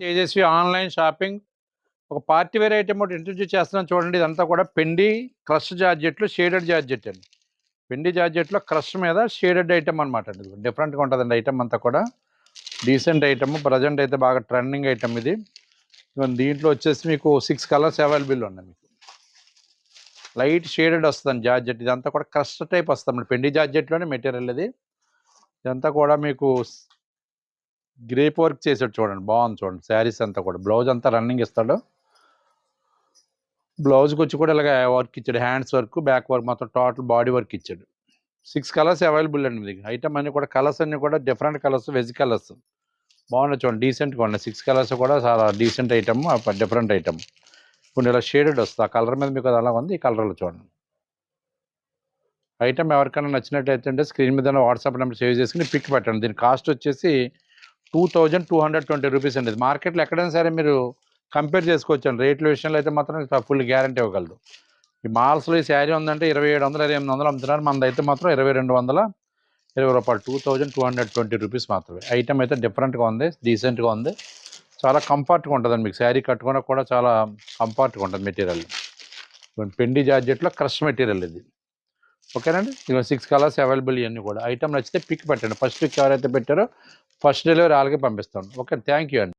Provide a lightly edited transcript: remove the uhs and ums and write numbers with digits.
Tejaswi online shopping ఒక party wear item ఒకటి introduce చేస్తున్నాను చూడండి. ఇదంతా కూడా పెండి క్రష్ జార్జెట్లు షేడెడ్ జార్జెట్ అండి. పెండి జార్జెట్లో క్రష్ మీద షేడెడ్ ఐటమ్ అనమాట అండి. డిఫరెంట్గా ఉంటుందండి ఐటమ్ అంతా కూడా. డీసెంట్ ఐటమ్, ప్రజెంట్ అయితే బాగా ట్రెండింగ్ ఐటమ్ ఇది. దీంట్లో వచ్చేసి మీకు 6 కలర్స్ అవైలబుల్ ఉన్నాయి. మీకు లైట్ షేడెడ్ వస్తుందండి జార్జెట్. ఇదంతా కూడా క్రష్ టైప్ వస్తుంది. పెండి జార్జెట్లోనే మెటీరియల్ ఇది. ఇదంతా కూడా మీకు గ్రేప్ వర్క్ చేసాడు చూడండి, బాగుంది చూడండి. శారీస్ అంతా కూడా బ్లౌజ్ అంతా రన్నింగ్ ఇస్తాడు. బ్లౌజ్కి వచ్చి కూడా ఇలాగ వర్క్ ఇచ్చాడు, హ్యాండ్స్ వర్క్, బ్యాక్ వర్క్, మొత్తం టోటల్ బాడీ వర్క్ ఇచ్చాడు. 6 కలర్స్ అవైలబుల్ అండి మీకు. ఐటమ్ అన్ని కూడా కలర్స్ అన్ని కూడా డిఫరెంట్ కలర్స్, వెజ్ కలర్స్ బాగున్నాయి చూడండి, డీసెంట్గా ఉన్నాయి. 6 కలర్స్ కూడా చాలా డీసెంట్ ఐటమ్, డిఫరెంట్ ఐటమ్. ఇప్పుడు ఇలా షేడెడ్ వస్తుంది. ఆ కలర్ మీద మీకు అది అలా ఉంది. ఈ కలర్లో చూడండి. ఐటమ్ ఎవరికైనా నచ్చినట్టయితే స్క్రీన్ మీద వాట్సాప్ నెంబర్ సేవ్ చేసుకుని పిక్ పెట్టండి. దీని కాస్ట్ వచ్చేసి 2220 రూపీస్ అండి. మార్కెట్లో ఎక్కడైనా సరే మీరు కంపేర్ చేసుకోవచ్చు అండి. రేట్ల విషయంలో అయితే మాత్రం ఫుల్ గ్యారంటీ ఇవ్వగలదు. ఈ మాల్స్లో ఈ శారీ ఉందంటే 2700, 2800 అమ్ముతున్నారు. మనదైతే మాత్రం 2220 రూపాయలు, 2220 రూపీస్ మాత్రమే. ఐటమ్ అయితే డిఫరెంట్గా ఉంది, డీసెంట్గా ఉంది, చాలా కంఫర్ట్గా ఉంటుందండి. మీకు శారీ కట్టుకోవడానికి కూడా చాలా కంఫర్ట్గా ఉంటుంది మెటీరియల్. పెండి జార్జెట్లో క్రష్ మెటీరియల్ ఇది. ఓకేనండి. ఇక 6 కలర్స్ అవైలబుల్ ఇవన్నీ కూడా. ఐటమ్ నచ్చితే పిక్ పెట్టండి. ఫస్ట్ పిక్ ఎవరైతే పెట్టారో ఫస్ట్ డెలివరీ వాళ్ళకి పంపిస్తాను. ఓకే, థ్యాంక్ యూ అండి.